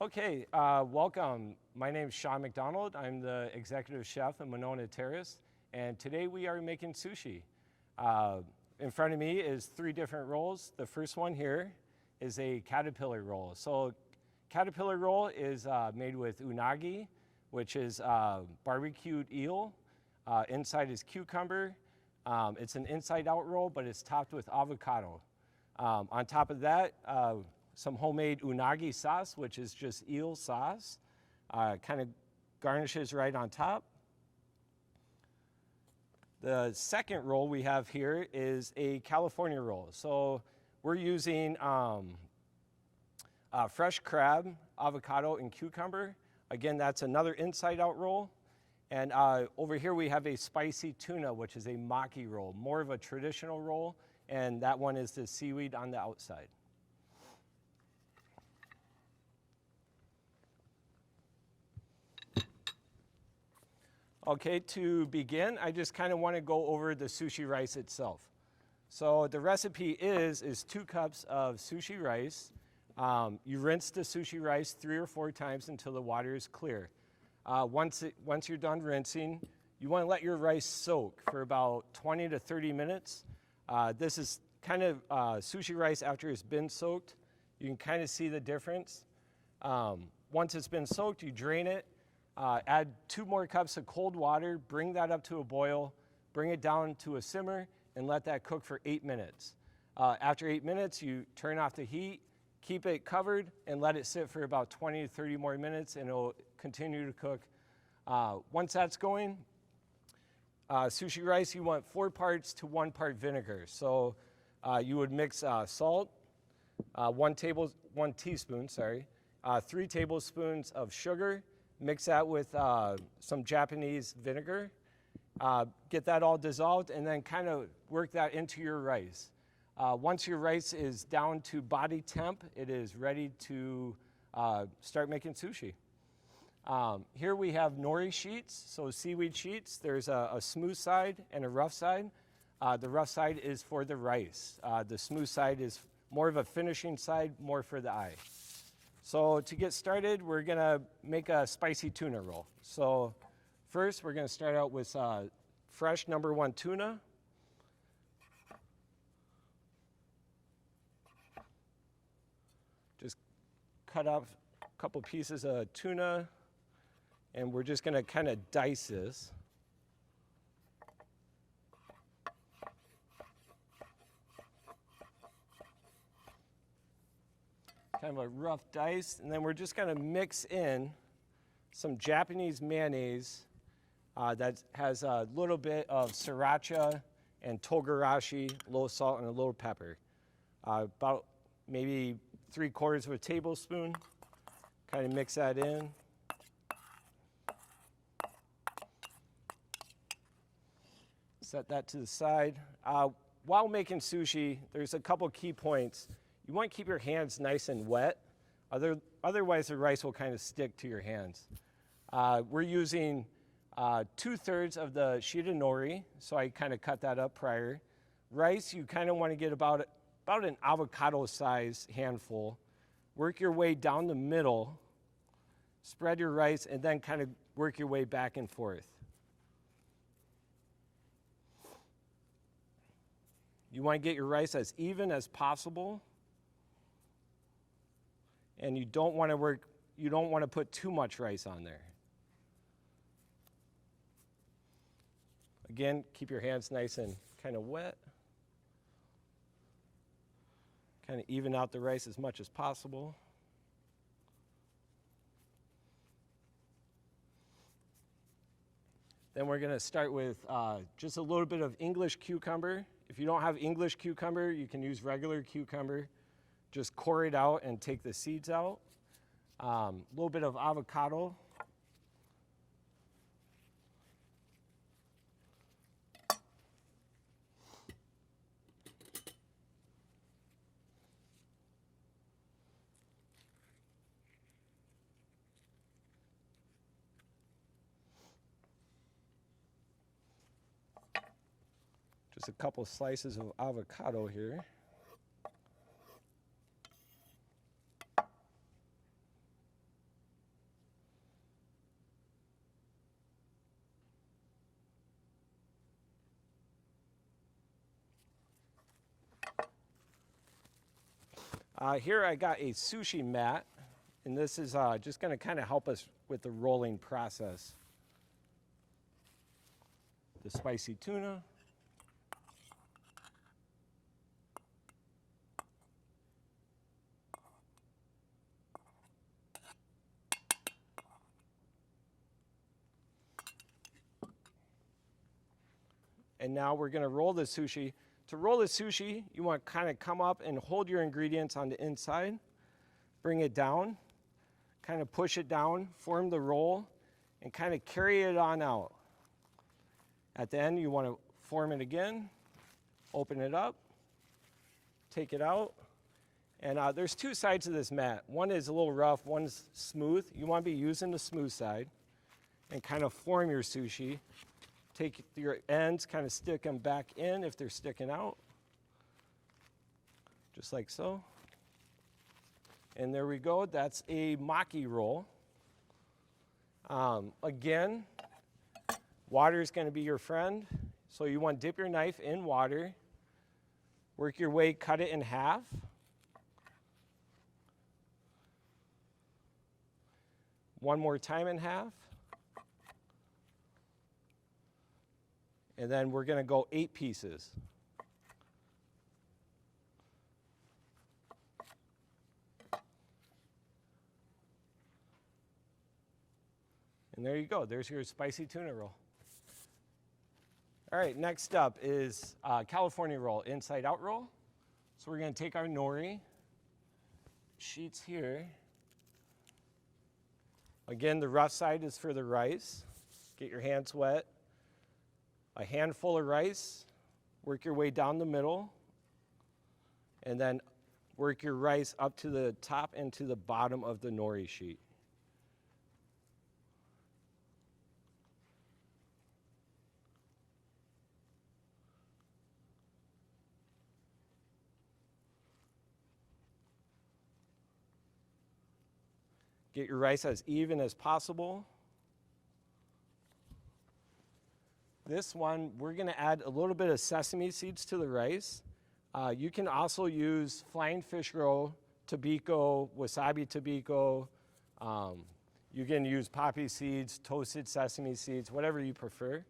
Okay, welcome. My name is Sean McDonald. I'm the executive chef at Monona Terrace, and today we are making sushi. In front of me is 3 different rolls. The first one here is a caterpillar roll. So caterpillar roll is made with unagi, which is barbecued eel. Inside is cucumber. It's an inside-out roll, but it's topped with avocado. On top of that, some homemade unagi sauce, which is just eel sauce. Kind of garnishes right on top. The second roll we have here is a California roll. So we're using fresh crab, avocado, and cucumber. Again, that's another inside-out roll. And over here we have a spicy tuna, which is a maki roll, more of a traditional roll, and that one is the seaweed on the outside. Okay, to begin, I just kind of want to go over the sushi rice itself. So the recipe is 2 cups of sushi rice. You rinse the sushi rice 3 or 4 times until the water is clear. Once you're done rinsing, you want to let your rice soak for about 20 to 30 minutes. This is kind of sushi rice after it's been soaked. You can kind of see the difference. Once it's been soaked, you drain it. Add 2 more cups of cold water, bring that up to a boil, bring it down to a simmer, and let that cook for 8 minutes. After 8 minutes, you turn off the heat, keep it covered, and let it sit for about 20 to 30 more minutes, and it'll continue to cook. Once that's going, sushi rice, you want 4 parts to 1 part vinegar. So you would mix salt, 1 teaspoon, 3 tablespoons of sugar, mix that with some Japanese vinegar, get that all dissolved, and then kind of work that into your rice. Once your rice is down to body temp, it is ready to start making sushi. Here we have nori sheets, so seaweed sheets. There's a smooth side and a rough side. The rough side is for the rice. The smooth side is more of a finishing side, more for the eye. So to get started, we're gonna make a spicy tuna roll. So first, we're gonna start out with fresh #1 tuna. Just cut up a couple pieces of tuna, and we're just gonna kind of dice this. Kind of a rough dice, and then we're just gonna mix in some Japanese mayonnaise that has a little bit of sriracha and togarashi, a little salt and a little pepper. About maybe 3/4 of a tablespoon. Kind of mix that in. Set that to the side. While making sushi, there's a couple key points. You want to keep your hands nice and wet. Otherwise, the rice will kind of stick to your hands. We're using 2/3 of the sheet of nori, so I kind of cut that up prior. Rice, you kind of want to get about an avocado size handful. Work your way down the middle, spread your rice, and then kind of work your way back and forth. You want to get your rice as even as possible. And you don't want to put too much rice on there. Again, keep your hands nice and kind of wet. Kind of even out the rice as much as possible. Then we're going to start with just a little bit of English cucumber. If you don't have English cucumber, you can use regular cucumber. Just core it out and take the seeds out. A little bit of avocado. Just a couple slices of avocado here. Here I got a sushi mat, and this is just going to kind of help us with the rolling process. The spicy tuna. And now we're going to roll the sushi. To roll the sushi, you want to kind of come up and hold your ingredients on the inside. Bring it down, kind of push it down, form the roll, and kind of carry it on out. At the end, you want to form it again, open it up, take it out. And there's two sides of this mat. One is a little rough, one's smooth. You want to be using the smooth side and kind of form your sushi. Take your ends, kind of stick them back in if they're sticking out, just like so. And there we go, that's a maki roll. Again, water is going to be your friend. So you want to dip your knife in water, work your way, cut it in half. One more time in half. And then we're going to go 8 pieces. And there you go. There's your spicy tuna roll. All right, next up is California roll, inside out roll. So we're going to take our nori sheets here. Again, the rough side is for the rice. Get your hands wet. A handful of rice, work your way down the middle, and then work your rice up to the top and to the bottom of the nori sheet. Get your rice as even as possible. This one, we're going to add a little bit of sesame seeds to the rice. You can also use flying fish roe, tobiko, wasabi tobiko. You can use poppy seeds, toasted sesame seeds, whatever you prefer.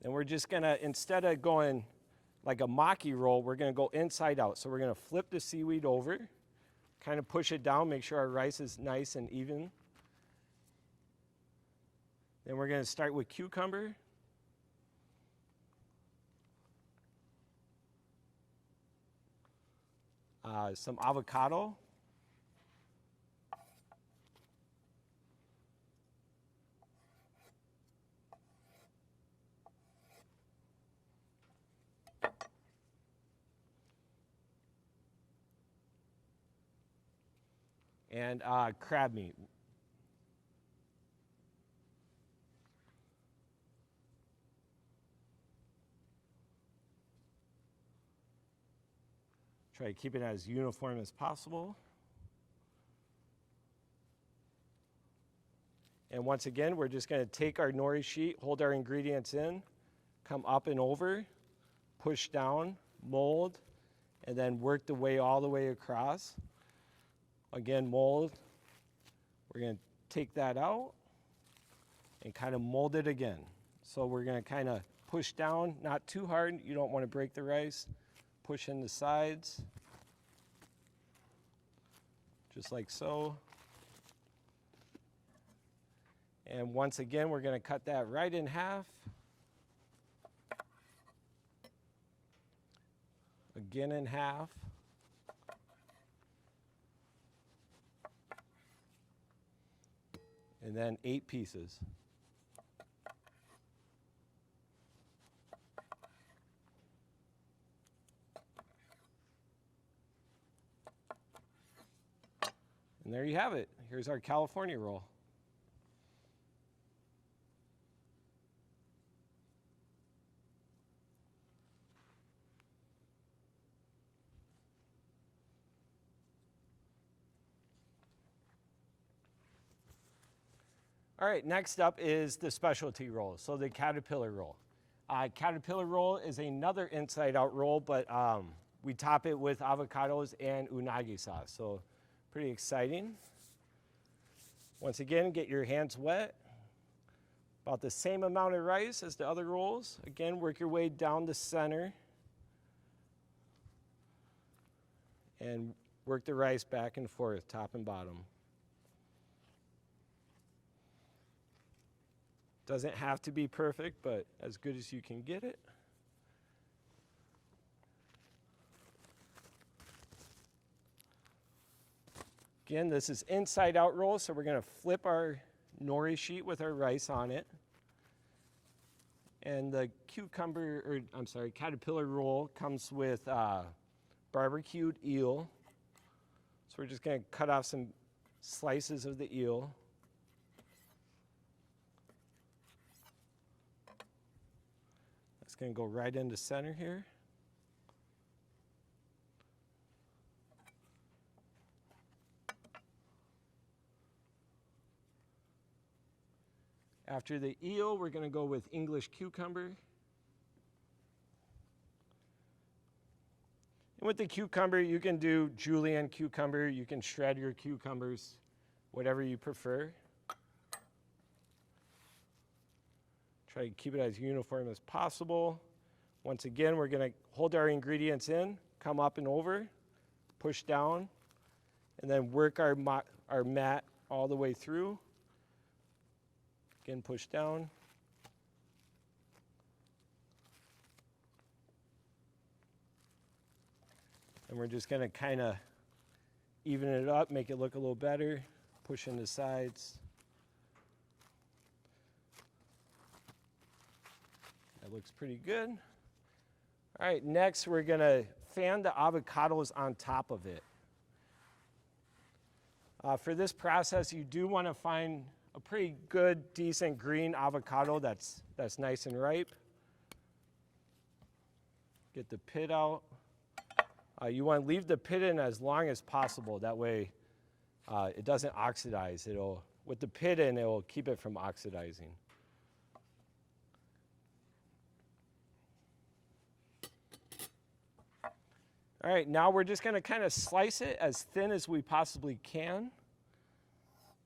And we're just going to, instead of going like a maki roll, we're going to go inside out. So we're going to flip the seaweed over, kind of push it down, make sure our rice is nice and even. Then we're going to start with cucumber. Some avocado. And crab meat. Try to keep it as uniform as possible. And once again, we're just going to take our nori sheet, hold our ingredients in, come up and over, push down, mold, and then work the way all the way across. Again, mold. We're going to take that out and kind of mold it again. So we're going to kind of push down, not too hard. You don't want to break the rice. Push in the sides, just like so. And once again, we're going to cut that right in half. Again in half. And then 8 pieces. And there you have it. Here's our California roll. All right, next up is the specialty roll, so the caterpillar roll. Caterpillar roll is another inside-out roll, but we top it with avocados and unagi sauce, so pretty exciting. Once again, get your hands wet. About the same amount of rice as the other rolls. Again, work your way down the center and work the rice back and forth, top and bottom. Doesn't have to be perfect, but as good as you can get it. Again, this is inside out roll, so we're going to flip our nori sheet with our rice on it. And the caterpillar roll comes with barbecued eel. So we're just going to cut off some slices of the eel. That's going to go right into center here. After the eel, we're going to go with English cucumber. And with the cucumber, you can do julienne cucumber. You can shred your cucumbers, whatever you prefer. Try to keep it as uniform as possible. Once again, we're going to hold our ingredients in, come up and over, push down, and then work our mat all the way through. Again, push down. And we're just going to kind of even it up, make it look a little better, push in the sides. That looks pretty good. All right, next we're going to fan the avocados on top of it. For this process, you do want to find a pretty good, decent green avocado that's nice and ripe. Get the pit out. You want to leave the pit in as long as possible. That way it doesn't oxidize. With the pit in, it will keep it from oxidizing. All right, now we're just going to kind of slice it as thin as we possibly can.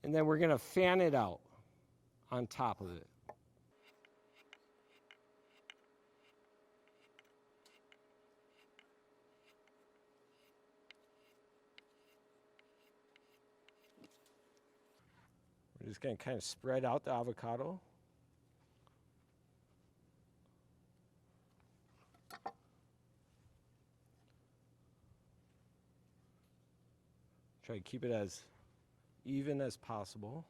And then we're going to fan it out on top of it. We're just going to kind of spread out the avocado. Try to keep it as even as possible.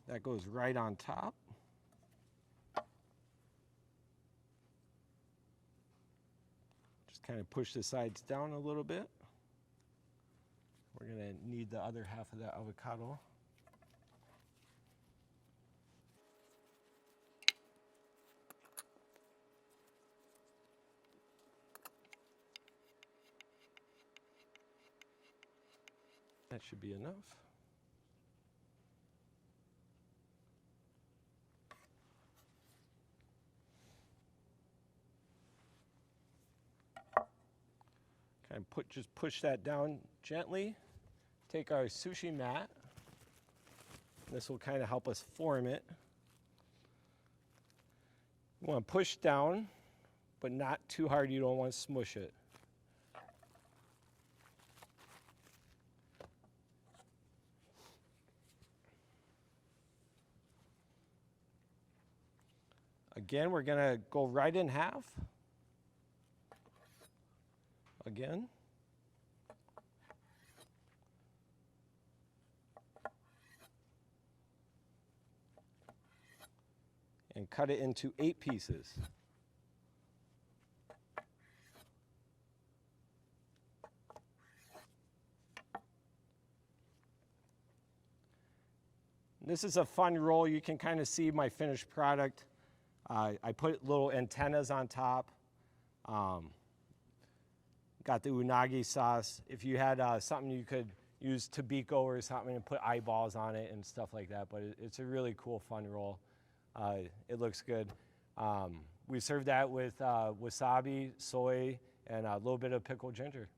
That goes right on top. Just kind of push the sides down a little bit. We're going to need the other half of that avocado. That should be enough. Kind of just push that down gently. Take our sushi mat. This will kind of help us form it. You want to push down, but not too hard. You don't want to smush it. Again, we're going to go right in half. Again. And cut it into 8 pieces. This is a fun roll. You can kind of see my finished product. I put little antennas on top. Got the unagi sauce. If you had something you could use tobiko or something and put eyeballs on it and stuff like that, but it's a really cool, fun roll. It looks good. We serve that with wasabi, soy, and a little bit of pickled ginger.